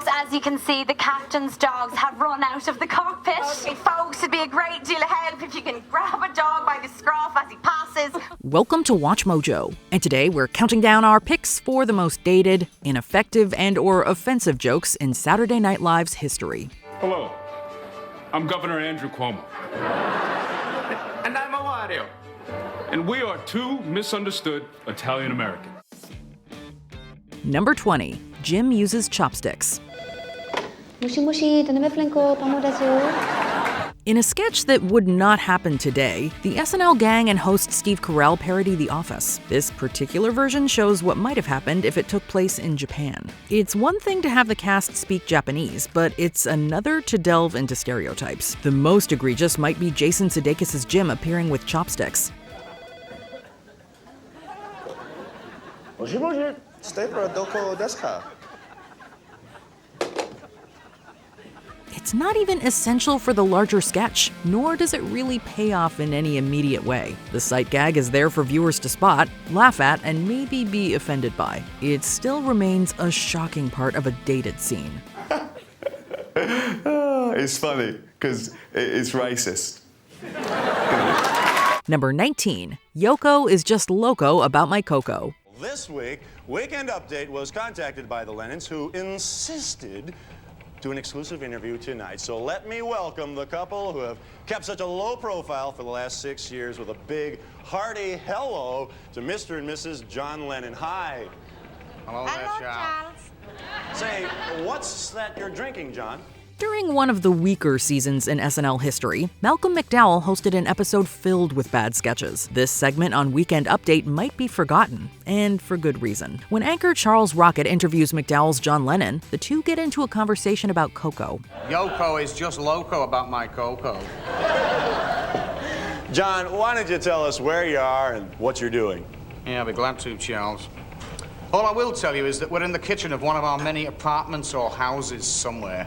folks, as you can see, the captain's dogs have run out of the cockpit. Okay, folks, it'd be a great deal of help if you can grab a dog by the scruff as he passes. Welcome to Watch Mojo, and today we're counting down our picks for the most dated, ineffective, and/or offensive jokes in Saturday Night Live's history. Hello, I'm Governor Andrew Cuomo. And I'm Wario. And we are two misunderstood Italian Americans. Number 20. Jim uses chopsticks. In a sketch that would not happen today, the SNL gang and host Steve Carell parody The Office. This particular version shows what might have happened if it took place in Japan. It's one thing to have the cast speak Japanese, but it's another to delve into stereotypes. The most egregious might be Jason Sudeikis' Jim appearing with chopsticks. It's not even essential for the larger sketch, nor does it really pay off in any immediate way. The sight gag is there for viewers to spot, laugh at, and maybe be offended by. It still remains a shocking part of a dated scene. It's funny, because it's racist. Number 19. Yoko is just loco about my cocoa. This week, Weekend Update was contacted by the Lennons, who insisted to an exclusive interview tonight. So let me welcome the couple who have kept such a low profile for the last 6 years with a big, hearty hello to Mr. and Mrs. John Lennon. Hi. Hello there, Charles. Say, what's that you're drinking, John? During one of the weaker seasons in SNL history, Malcolm McDowell hosted an episode filled with bad sketches. This segment on Weekend Update might be forgotten, and for good reason. When anchor Charles Rocket interviews McDowell's John Lennon, the two get into a conversation about cocoa. Yoko is just loco about my cocoa. John, why don't you tell us where you are and what you're doing? Yeah, I'll be glad to, Charles. All I will tell you is that we're in the kitchen of one of our many apartments or houses somewhere.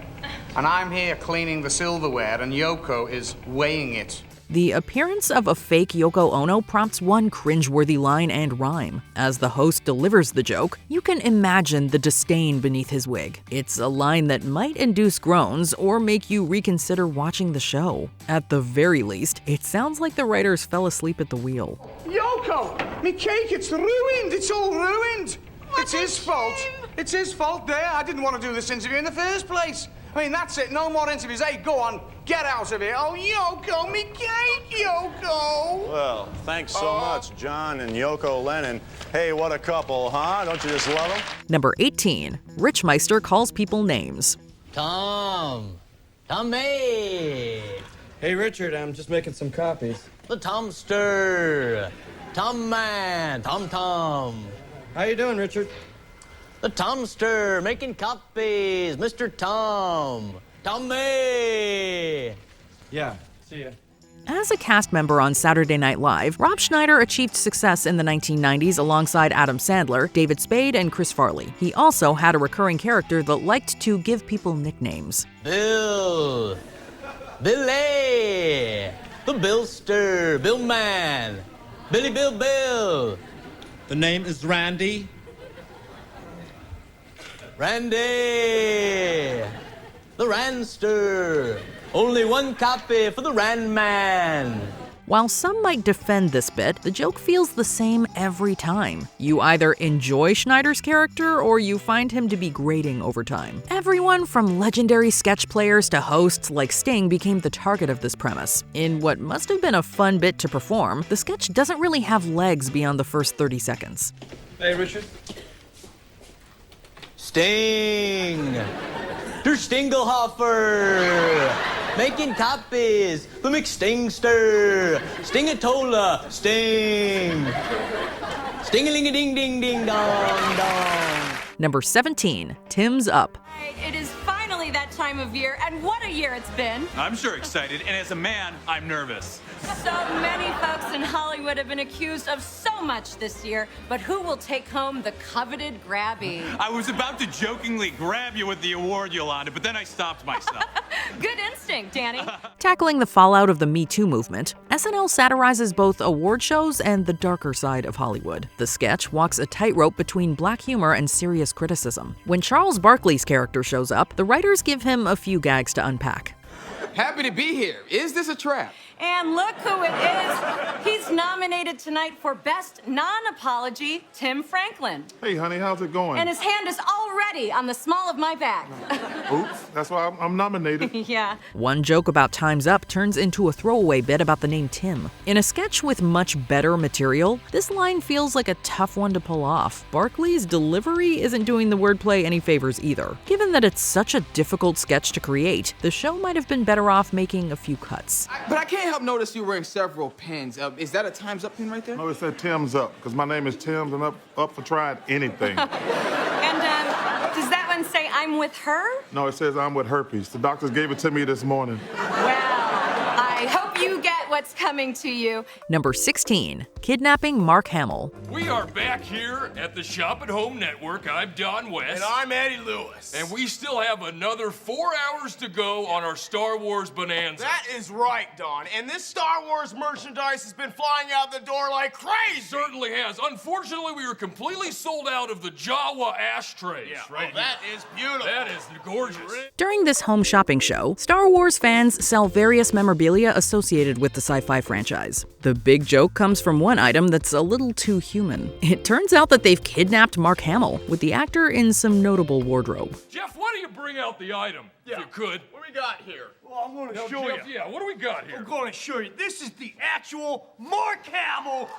And I'm here cleaning the silverware, and Yoko is weighing it. The appearance of a fake Yoko Ono prompts one cringeworthy line and rhyme. As the host delivers the joke, you can imagine the disdain beneath his wig. It's a line that might induce groans or make you reconsider watching the show. At the very least, it sounds like the writers fell asleep at the wheel. Yoko! Me cake, it's ruined! It's all ruined! It's his fault. It's his fault there. I didn't want to do this interview in the first place. I mean, that's it. No more interviews. Hey, go on. Get out of here. Oh, Yoko, me cake, Yoko. Well, thanks so much, John and Yoko Lennon. Hey, what a couple, huh? Don't you just love them? Number 18. Richmeister calls people names. Tom. Tommy. Hey, Richard, I'm just making some copies. The Tomster. Tom Man. Tom. How you doing, Richard? The Tomster, making copies. Mr. Tom. Tommy. Yeah, see ya. As a cast member on Saturday Night Live, Rob Schneider achieved success in the 1990s alongside Adam Sandler, David Spade, and Chris Farley. He also had a recurring character that liked to give people nicknames. Bill. Billy. The Billster. Bill Man. Billy Bill. The name is Randy. Randy. The Ranster. Only one copy for the Rand Man. While some might defend this bit, the joke feels the same every time. You either enjoy Schneider's character or you find him to be grating over time. Everyone from legendary sketch players to hosts like Sting became the target of this premise. In what must have been a fun bit to perform, the sketch doesn't really have legs beyond the first 30 seconds. Hey, Richard. Sting. Der Stingelhofer. Making copies. The McStingster. Stingatola. Sting. Sting-a-ling-a-ding-ding-ding-dong-dong. Number 17. Tim's Up. It is finally that time of year, and what a year it's been. I'm sure excited, and as a man, I'm nervous. So many folks in Hollywood have been accused of so much this year, but who will take home the coveted Grabby? I was about to jokingly grab you with the award, Yolanda, but then I stopped myself. Good instinct, Danny. Tackling the fallout of the Me Too movement, SNL satirizes both award shows and the darker side of Hollywood. The sketch walks a tightrope between black humor and serious criticism. When Charles Barkley's character shows up, the writers give him a few gags to unpack. Happy to be here. Is this a trap? And look who it is. He's nominated tonight for Best Non-Apology, Tim Franklin. Hey, honey, how's it going? And his hand is already on the small of my back. Oops, that's why I'm nominated. Yeah. One joke about Time's Up turns into a throwaway bit about the name Tim. In a sketch with much better material, this line feels like a tough one to pull off. Barkley's delivery isn't doing the wordplay any favors either. Given that it's such a difficult sketch to create, the show might have been better off making a few cuts. But I can't help notice you're wearing several pins. Is that a Time's Up pin right there? No, it said Tim's Up, because my name is Tim's and up for trying anything. And does that one say I'm with her? No, it says I'm with herpes. The doctors gave it to me this morning. Well, I hope you get what's coming to you. Number 16, Kidnapping Mark Hamill. We are back here at the Shop at Home Network. I'm Don West. And I'm Eddie Lewis. And we still have another 4 hours to go on our Star Wars bonanza. That is right, Don. And this Star Wars merchandise has been flying out the door like crazy. It certainly has. Unfortunately, we were completely sold out of the Jawa ashtrays. Yeah, right that is beautiful. That is gorgeous. During this home shopping show, Star Wars fans sell various memorabilia associated with the sci-fi franchise. The big joke comes from one item that's a little too human. It turns out that they've kidnapped Mark Hamill, with the actor in some notable wardrobe. Jeff, why don't you bring out the item, if you could? What do we got here? Well, I'm going to No, show Jeff, you. Yeah, what do we got here? I'm going to show you. This is the actual Mark Hamill.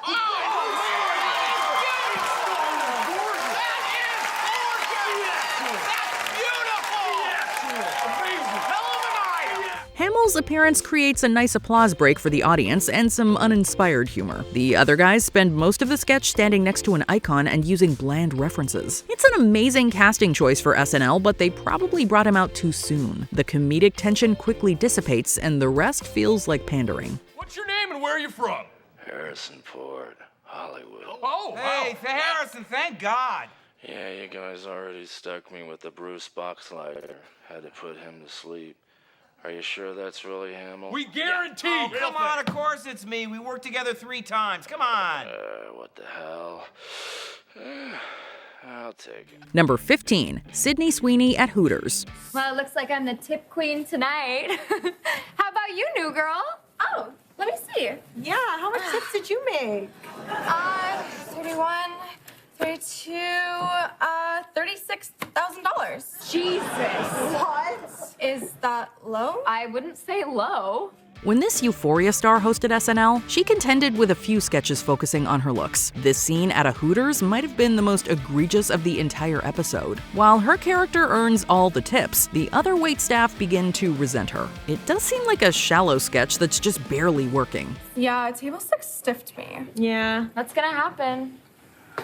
Hamill's appearance creates a nice applause break for the audience and some uninspired humor. The other guys spend most of the sketch standing next to an icon and using bland references. It's an amazing casting choice for SNL, but they probably brought him out too soon. The comedic tension quickly dissipates, and the rest feels like pandering. What's your name and where are you from? Harrison Ford, Hollywood. Oh, hey, Harrison, thank God. Yeah, you guys already stuck me with the Bruce Boxleiter. Had to put him to sleep. Are you sure that's really Hamill? We guarantee. Oh, come on, of course it's me. We worked together 3 times. Come on. What the hell? I'll take it. Number 15, Sydney Sweeney at Hooters. Well, it looks like I'm the tip queen tonight. How about you, new girl? Oh, let me see. Yeah, how much tips did you make? 31, 32, $36,000. Jesus. What? Is that low? I wouldn't say low. When this Euphoria star hosted SNL, she contended with a few sketches focusing on her looks. This scene at a Hooters might have been the most egregious of the entire episode. While her character earns all the tips, the other waitstaff begin to resent her. It does seem like a shallow sketch that's just barely working. Yeah, table 6 stiffed me. Yeah. That's gonna happen.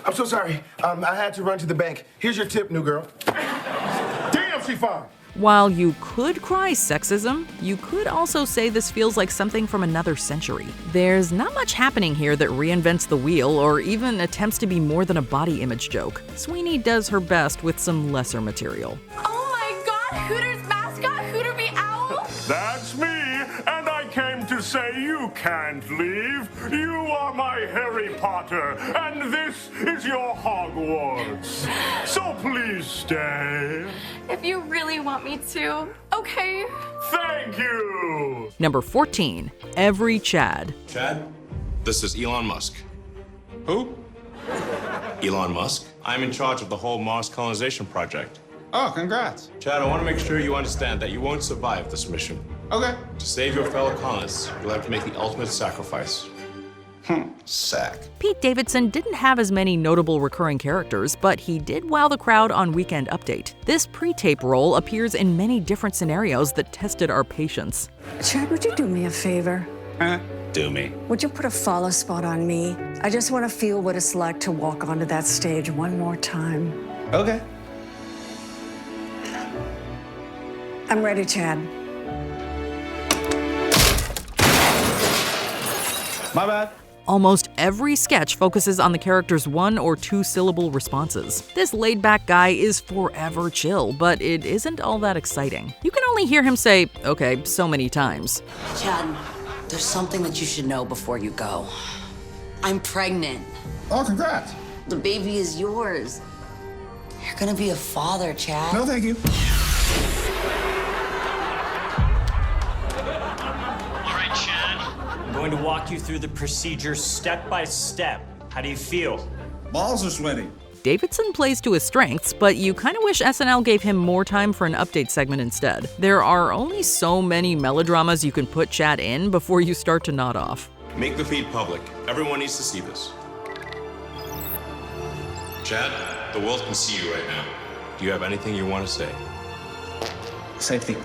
I'm so sorry. I had to run to the bank. Here's your tip, new girl. Damn, she fine. While you could cry sexism, you could also say this feels like something from another century. There's not much happening here that reinvents the wheel or even attempts to be more than a body image joke. Sweeney does her best with some lesser material. Oh my God, Hooters mascot, Hooter be Owl? That's me, and I came to say you can't leave. You are my Harry Potter, and this is your Hogwarts. So please stay. If you really want me to, okay. Thank you. Number 14, Every Chad. Chad, this is Elon Musk. Who? Elon Musk. I'm in charge of the whole Mars colonization project. Oh, congrats. Chad, I want to make sure you understand that you won't survive this mission. Okay. To save your fellow colonists, you'll have to make the ultimate sacrifice. Sack. Pete Davidson didn't have as many notable recurring characters, but he did wow the crowd on Weekend Update. This pre-tape role appears in many different scenarios that tested our patience. Chad, would you do me a favor? Do me. Would you put a follow spot on me? I just want to feel what it's like to walk onto that stage one more time. Okay. I'm ready, Chad. My bad. Almost every sketch focuses on the character's 1 or 2 syllable responses. This laid-back guy is forever chill, but it isn't all that exciting. You can only hear him say, okay, so many times. Chad, there's something that you should know before you go. I'm pregnant. Oh, congrats. The baby is yours. You're gonna be a father, Chad. No, thank you. I'm going to walk you through the procedure step by step. How do you feel? Balls are sweaty. Davidson plays to his strengths, but you kind of wish SNL gave him more time for an update segment instead. There are only so many melodramas you can put Chad in before you start to nod off. Make the feed public. Everyone needs to see this. Chad, the world can see you right now. Do you have anything you want to say? Safety.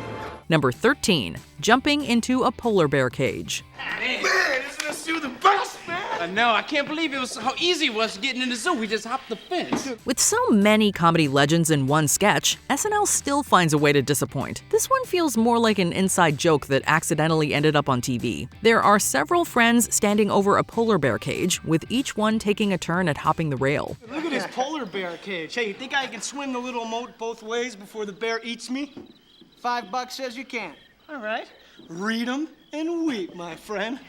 Number 13, jumping into a polar bear cage. Man, isn't this zoo the best, man? I know, I can't believe it was how easy it was getting in the zoo. We just hopped the fence. With so many comedy legends in one sketch, SNL still finds a way to disappoint. This one feels more like an inside joke that accidentally ended up on TV. There are several friends standing over a polar bear cage, with each one taking a turn at hopping the rail. Look at this polar bear cage. Hey, you think I can swim the little moat both ways before the bear eats me? $5 says you can. All right. Read 'em and weep, my friend.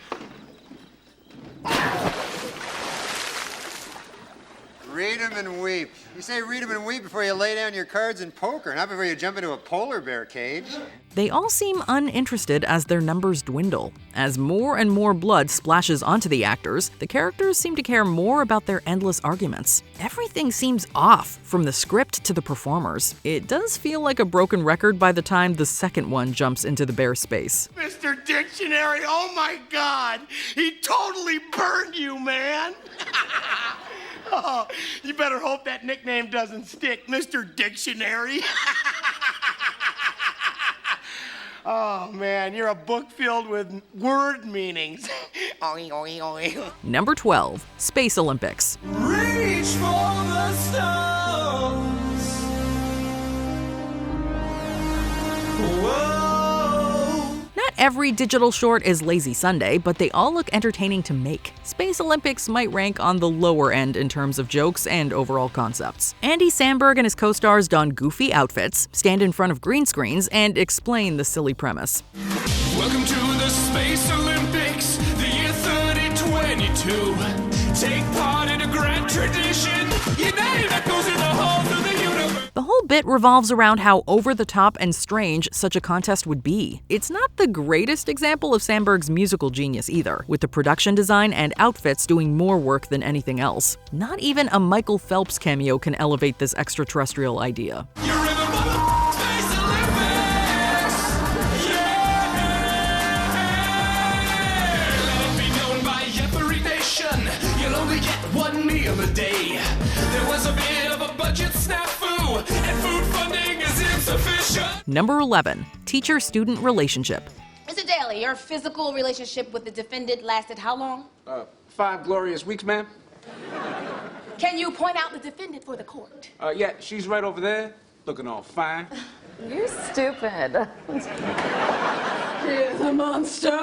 Read 'em and weep. You say read 'em and weep before you lay down your cards in poker, not before you jump into a polar bear cage. They all seem uninterested as their numbers dwindle. As more and more blood splashes onto the actors, the characters seem to care more about their endless arguments. Everything seems off, from the script to the performers. It does feel like a broken record by the time the second one jumps into the bear space. Mr. Dictionary, oh my God! He totally burned you, man! Oh, you better hope that nickname doesn't stick, Mr. Dictionary. Oh, man, you're a book filled with word meanings. Oy, oy, oy. Number 12, Space Olympics. Reach for the stars. Whoa. Not every digital short is Lazy Sunday, but they all look entertaining to make. Space Olympics might rank on the lower end in terms of jokes and overall concepts. Andy Samberg and his co-stars don goofy outfits, stand in front of green screens, and explain the silly premise. Welcome to the Space Olympics, the year 3022. Take part in a grand tradition. Your name echoes in the halls of the universe. The whole bit revolves around how over-the-top and strange such a contest would be. It's not the greatest example of Samberg's musical genius either, with the production design and outfits doing more work than anything else. Not even a Michael Phelps cameo can elevate this extraterrestrial idea. One meal a day. There was a bit of a budget snafu, and food funding is insufficient. Number 11, teacher-student relationship. Mr. Daly, your physical relationship with the defendant lasted how long? 5 glorious weeks, ma'am. Can you point out the defendant for the court? Yeah, she's right over there, looking all fine. You're stupid. He's a monster.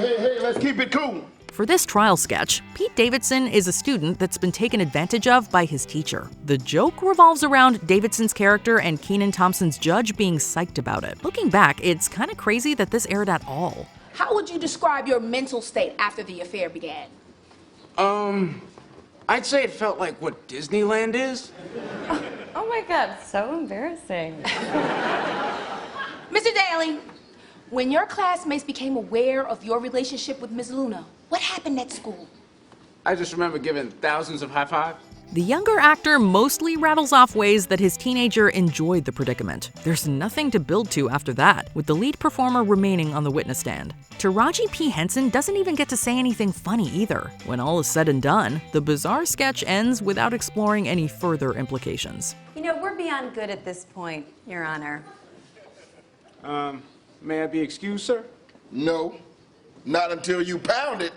Hey, let's keep it cool. For this trial sketch, Pete Davidson is a student that's been taken advantage of by his teacher. The joke revolves around Davidson's character and Kenan Thompson's judge being psyched about it. Looking back, it's kind of crazy that this aired at all. How would you describe your mental state after the affair began? I'd say it felt like what Disneyland is. Oh my God, so embarrassing. Mr. Daly, when your classmates became aware of your relationship with Ms. Luna, what happened at school? I just remember giving thousands of high fives. The younger actor mostly rattles off ways that his teenager enjoyed the predicament. There's nothing to build to after that, with the lead performer remaining on the witness stand. Taraji P. Henson doesn't even get to say anything funny either. When all is said and done, the bizarre sketch ends without exploring any further implications. You know, we're beyond good at this point, Your Honor. May I be excused, sir? No, not until you pound it.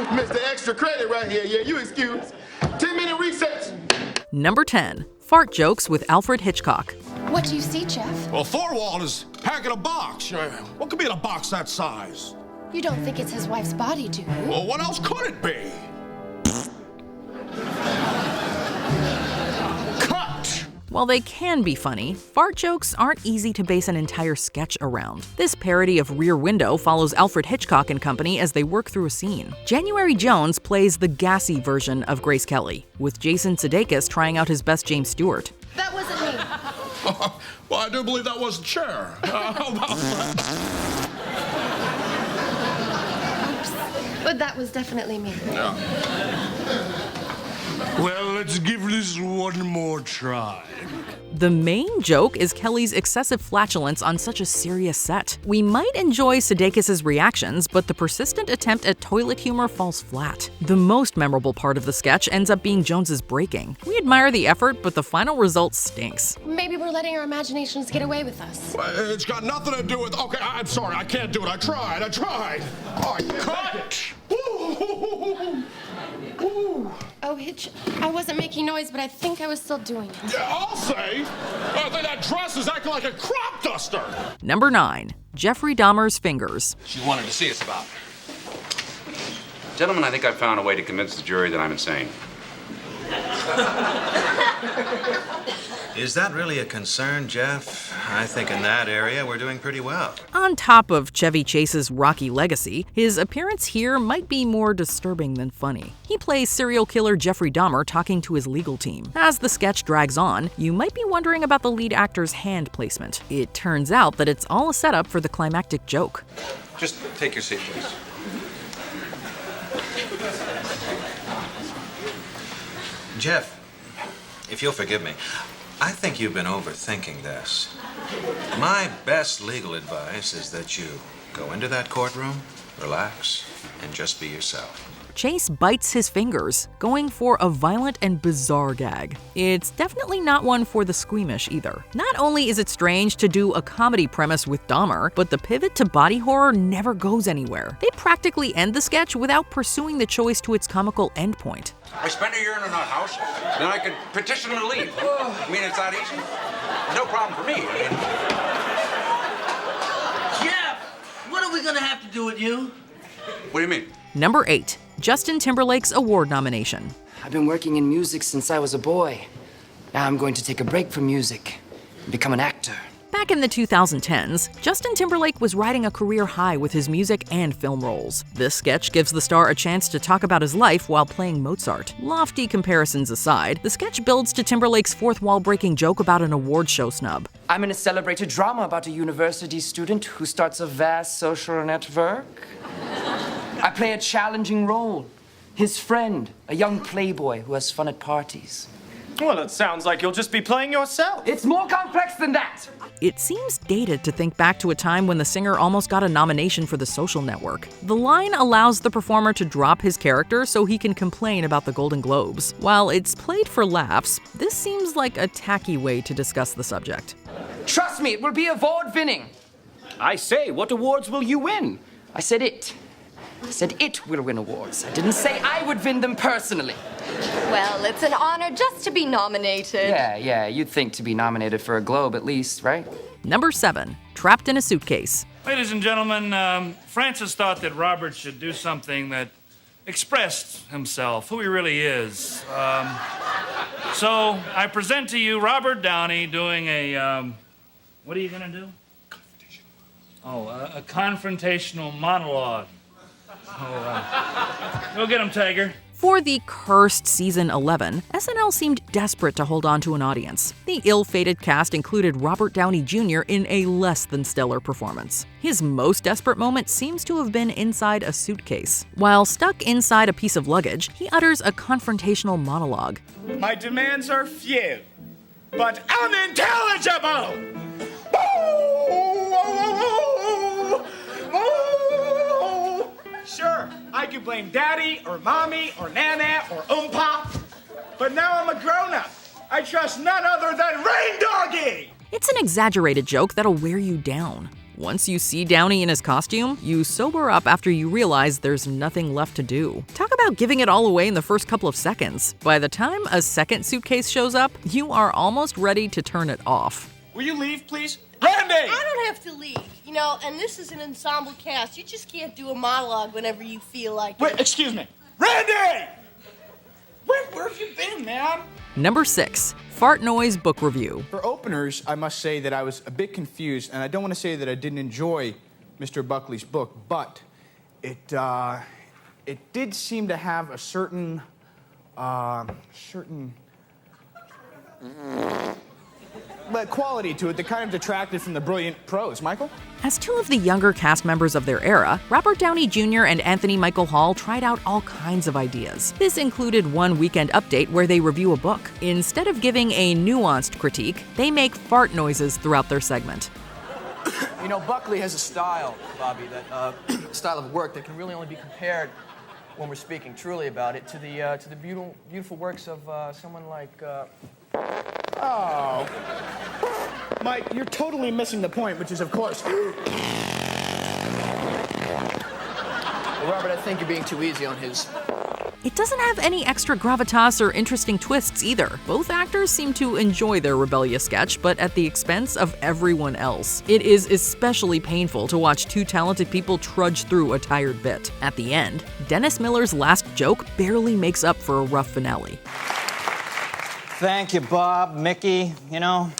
Mr. Extra Credit right here. Yeah, you excused. 10-minute recess. Number 10, fart jokes with Alfred Hitchcock. What do you see, Jeff? Well, Thorwald is packing a box. What could be in a box that size? You don't think it's his wife's body, do you? Well, what else could it be? While they can be funny, fart jokes aren't easy to base an entire sketch around. This parody of Rear Window follows Alfred Hitchcock and company as they work through a scene. January Jones plays the gassy version of Grace Kelly, with Jason Sudeikis trying out his best James Stewart. That wasn't me. Well, I do believe that was the chair. How about that? Oops. But that was definitely me. Yeah. Well, let's give this one more try. The main joke is Kelly's excessive flatulence on such a serious set. We might enjoy Sudeikis' reactions, but the persistent attempt at toilet humor falls flat. The most memorable part of the sketch ends up being Jones's breaking. We admire the effort, but the final result stinks. Maybe we're letting our imaginations get away with us. It's got nothing to do with... Okay, I'm sorry, I can't do it. I tried. Oh, cut! Oh, Hitch, I wasn't making noise, but I think I was still doing it. Yeah, I'll say. I think that dress is acting like a crop duster. Number 9. Jeffrey Dahmer's fingers. She wanted to see us about. Gentlemen, I think I've found a way to convince the jury that I'm insane. Is that really a concern, Jeff? I think in that area we're doing pretty well. On top of Chevy Chase's rocky legacy, his appearance here might be more disturbing than funny. He plays serial killer Jeffrey Dahmer talking to his legal team. As the sketch drags on, you might be wondering about the lead actor's hand placement. It turns out that it's all a setup for the climactic joke. Just take your seat, please. Jeff, if you'll forgive me, I think you've been overthinking this. My best legal advice is that you go into that courtroom, relax, and just be yourself. Chase bites his fingers, going for a violent and bizarre gag. It's definitely not one for the squeamish either. Not only is it strange to do a comedy premise with Dahmer, but the pivot to body horror never goes anywhere. They practically end the sketch without pursuing the choice to its comical endpoint. I spend a year in a nut house, then I could petition them to leave. I mean, it's that easy. No problem for me. Jeff, what are we gonna have to do with you? What do you mean? Number 8. Justin Timberlake's award nomination. I've been working in music since I was a boy. Now I'm going to take a break from music and become an actor. Back in the 2010s, Justin Timberlake was riding a career high with his music and film roles. This sketch gives the star a chance to talk about his life while playing Mozart. Lofty comparisons aside, the sketch builds to Timberlake's fourth wall-breaking joke about an award show snub. I'm in a celebrated drama about a university student who starts a vast social network. I play a challenging role. His friend, a young playboy who has fun at parties. Well, it sounds like you'll just be playing yourself. It's more complex than that. It seems dated to think back to a time when the singer almost got a nomination for The Social Network. The line allows the performer to drop his character so he can complain about the Golden Globes. While it's played for laughs, this seems like a tacky way to discuss the subject. Trust me, it will be award-winning. I say, what awards will you win? I said it. I said it will win awards. I didn't say I would win them personally. Well, it's an honor just to be nominated. Yeah, you'd think to be nominated for a Globe at least, right? Number 7. Trapped in a Suitcase. Ladies and gentlemen, Francis thought that Robert should do something that expressed himself, who he really is. So I present to you Robert Downey doing a, what are you gonna do? A confrontational monologue. Go get him, Tiger. For the cursed season 11, SNL seemed desperate to hold on to an audience. The ill-fated cast included Robert Downey Jr. in a less than stellar performance. His most desperate moment seems to have been inside a suitcase. While stuck inside a piece of luggage, he utters a confrontational monologue. My demands are few, but unintelligible! Sure, I could blame Daddy, or Mommy, or Nana, or Oompa, but now I'm a grown-up. I trust none other than Rain Doggy! It's an exaggerated joke that'll wear you down. Once you see Downey in his costume, you sober up after you realize there's nothing left to do. Talk about giving it all away in the first couple of seconds. By the time a second suitcase shows up, you are almost ready to turn it off. Will you leave, please? Rain Randy! I don't have to leave, you know, and this is an ensemble cast. You just can't do a monologue whenever you feel like it. Wait, excuse me. Randy! Where have you been, man? Number 6, fart noise book review. For openers, I must say that I was a bit confused, and I don't want to say that I didn't enjoy Mr. Buckley's book, but it did seem to have a certain quality to it that kind of detracted from the brilliant prose. Michael? As two of the younger cast members of their era, Robert Downey Jr. and Anthony Michael Hall tried out all kinds of ideas. This included one Weekend Update where they review a book. Instead of giving a nuanced critique, they make fart noises throughout their segment. You know, Buckley has a style, Bobby, that style of work that can really only be compared, when we're speaking truly about it, to the beautiful works of someone like. Oh. Mike, you're totally missing the point, which is, of course. Well, Robert, I think you're being too easy on his. It doesn't have any extra gravitas or interesting twists either. Both actors seem to enjoy their rebellious sketch, but at the expense of everyone else. It is especially painful to watch two talented people trudge through a tired bit. At the end, Dennis Miller's last joke barely makes up for a rough finale. Thank you, Bob, Mickey. You know,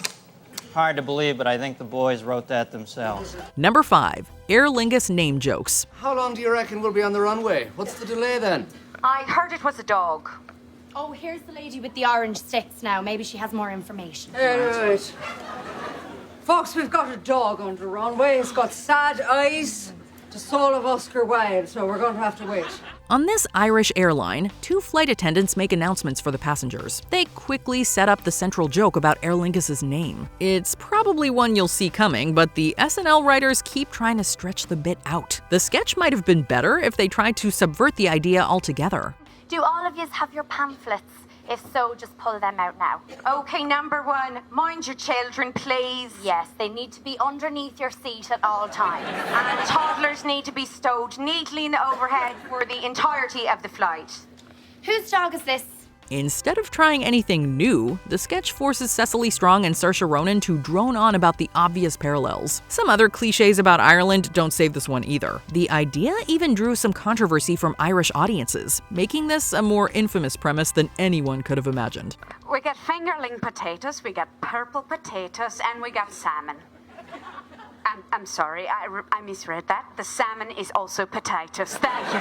hard to believe, but I think the boys wrote that themselves. Number 5, Aer Lingus name jokes. How long do you reckon we'll be on the runway? What's the delay then? I heard it was a dog. Oh, here's the lady with the orange sticks now. Maybe she has more information. Right. Folks, we've got a dog on the runway. It's got sad eyes, the soul of Oscar Wilde, so we're going to have to wait. On this Irish airline, two flight attendants make announcements for the passengers. They quickly set up the central joke about Aer Lingus' name. It's probably one you'll see coming, but the SNL writers keep trying to stretch the bit out. The sketch might have been better if they tried to subvert the idea altogether. Do all of you have your pamphlets? If so, just pull them out now. Okay, number 1, mind your children, please. Yes, they need to be underneath your seat at all times. And toddlers need to be stowed neatly in the overhead for the entirety of the flight. Whose dog is this? Instead of trying anything new, the sketch forces Cecily Strong and Saoirse Ronan to drone on about the obvious parallels. Some other cliches about Ireland don't save this one either. The idea even drew some controversy from Irish audiences, making this a more infamous premise than anyone could have imagined. We get fingerling potatoes, we get purple potatoes, and we got salmon. I'm sorry, I misread that. The salmon is also potatoes. Thank you.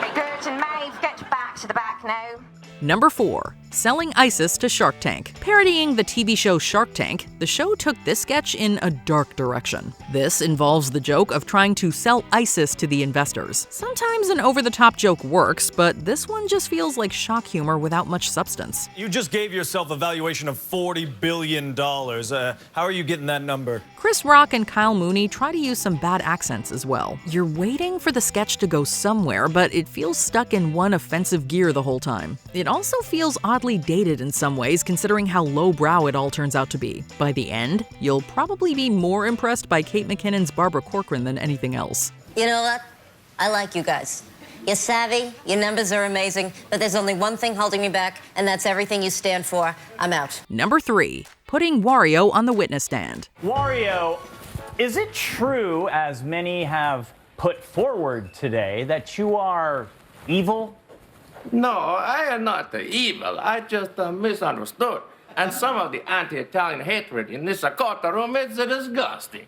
Very good, and Maeve, get back to the back now. Number 4, selling ISIS to Shark Tank. Parodying the TV show Shark Tank, the show took this sketch in a dark direction. This involves the joke of trying to sell ISIS to the investors. Sometimes an over-the-top joke works, but this one just feels like shock humor without much substance. You just gave yourself a valuation of $40 billion. How are you getting that number? Chris Rock and Kyle Mooney try to use some bad accents as well. You're waiting for the sketch to go somewhere, but it feels stuck in one offensive gear the whole time. It also feels oddly dated in some ways, considering how lowbrow it all turns out to be. By the end, you'll probably be more impressed by Kate McKinnon's Barbara Corcoran than anything else. You know what? I like you guys. You're savvy, your numbers are amazing, but there's only one thing holding me back, and that's everything you stand for. I'm out. Number 3, putting Wario on the witness stand. Wario, is it true, as many have put forward today, that you are evil? No, I am not evil. I just misunderstood. And some of the anti-Italian hatred in this courtroom is disgusting.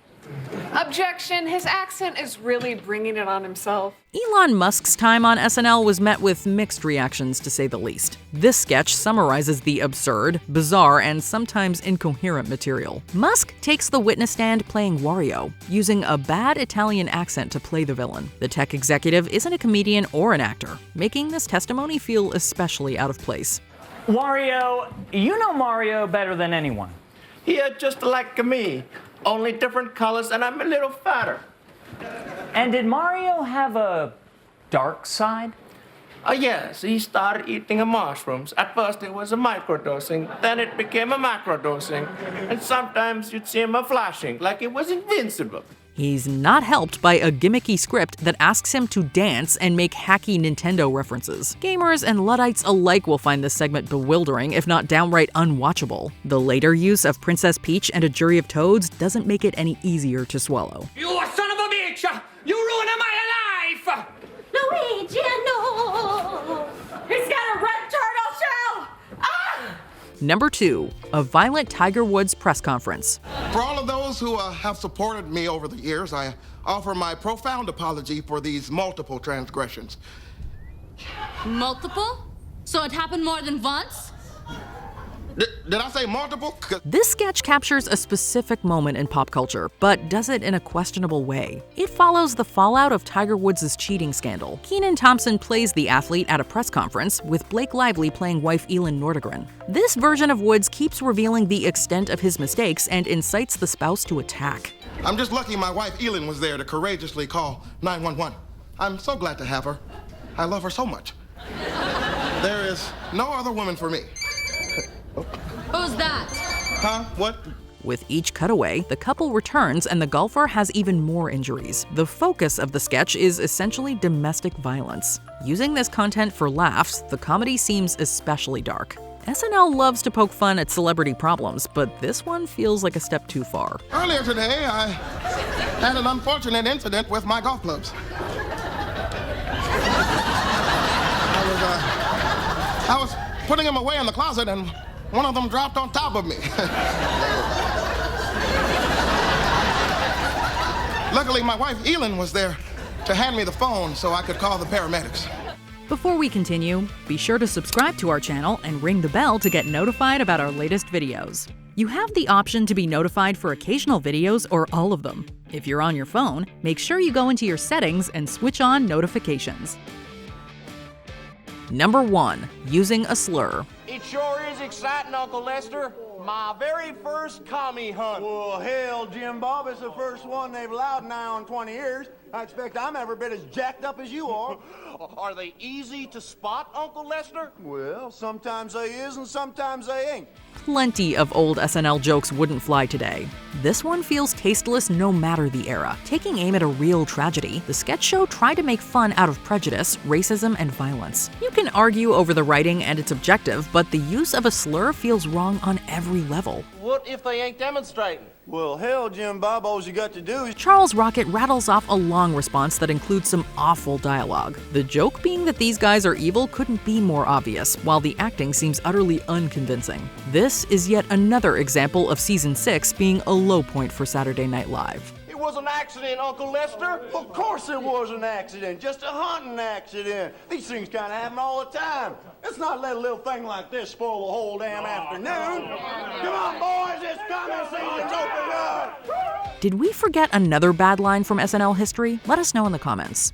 Objection. His accent is really bringing it on himself. Elon Musk's time on SNL was met with mixed reactions, to say the least. This sketch summarizes the absurd, bizarre, and sometimes incoherent material. Musk takes the witness stand playing Wario, using a bad Italian accent to play the villain. The tech executive isn't a comedian or an actor, making this testimony feel especially out of place. Wario, you know Mario better than anyone. He is just like me, only different colors, and I'm a little fatter. And did Mario have a dark side? Yes, he started eating mushrooms. At first it was a microdosing, then it became a macrodosing. And sometimes you'd see him flashing like he was invincible. He's not helped by a gimmicky script that asks him to dance and make hacky Nintendo references. Gamers and Luddites alike will find this segment bewildering, if not downright unwatchable. The later use of Princess Peach and a jury of toads doesn't make it any easier to swallow. You son of a bitch! You ruining my life! Luigi, no! He's got a red turtle shell! Ah! Number 2, a violent Tiger Woods press conference. For all of those who have supported me over the years, I offer my profound apology for these multiple transgressions. Multiple? So it happened more than once? Did I say multiple? This sketch captures a specific moment in pop culture, but does it in a questionable way. It follows the fallout of Tiger Woods' cheating scandal. Kenan Thompson plays the athlete at a press conference, with Blake Lively playing wife Elin Nordegren. This version of Woods keeps revealing the extent of his mistakes and incites the spouse to attack. I'm just lucky my wife Elin was there to courageously call 911. I'm so glad to have her. I love her so much. There is no other woman for me. Who's that? Huh? What? With each cutaway, the couple returns and the golfer has even more injuries. The focus of the sketch is essentially domestic violence. Using this content for laughs, the comedy seems especially dark. SNL loves to poke fun at celebrity problems, but this one feels like a step too far. Earlier today, I had an unfortunate incident with my golf clubs. I was putting them away in the closet and one of them dropped on top of me. Luckily, my wife Elin was there to hand me the phone so I could call the paramedics. Before we continue, be sure to subscribe to our channel and ring the bell to get notified about our latest videos. You have the option to be notified for occasional videos or all of them. If you're on your phone, make sure you go into your settings and switch on notifications. Number 1, using a slur. It sure is exciting, Uncle Lester. My very first commie hunt. Well, hell, Jim Bob, it's the first one they've allowed now in 20 years. I expect I'm every bit as jacked up as you are. Are they easy to spot, Uncle Lester? Well, sometimes they is and sometimes they ain't. Plenty of old SNL jokes wouldn't fly today. This one feels tasteless no matter the era. Taking aim at a real tragedy, the sketch show tried to make fun out of prejudice, racism, and violence. You can argue over the writing and its objective, but the use of a slur feels wrong on every level. What if they ain't demonstrating? Well, hell, Jim Bob, all you got to do is... Charles Rocket rattles off a long response that includes some awful dialogue. The joke being that these guys are evil couldn't be more obvious, while the acting seems utterly unconvincing. This is yet another example of Season 6 being a low point for Saturday Night Live. It was an accident, Uncle Lester. Of course it was an accident, just a hunting accident. These things kind of happen all the time. Let's not let a little thing like this spoil the whole damn afternoon. Come on, boys, it's coming season's open up. Did we forget another bad line from SNL history? Let us know in the comments.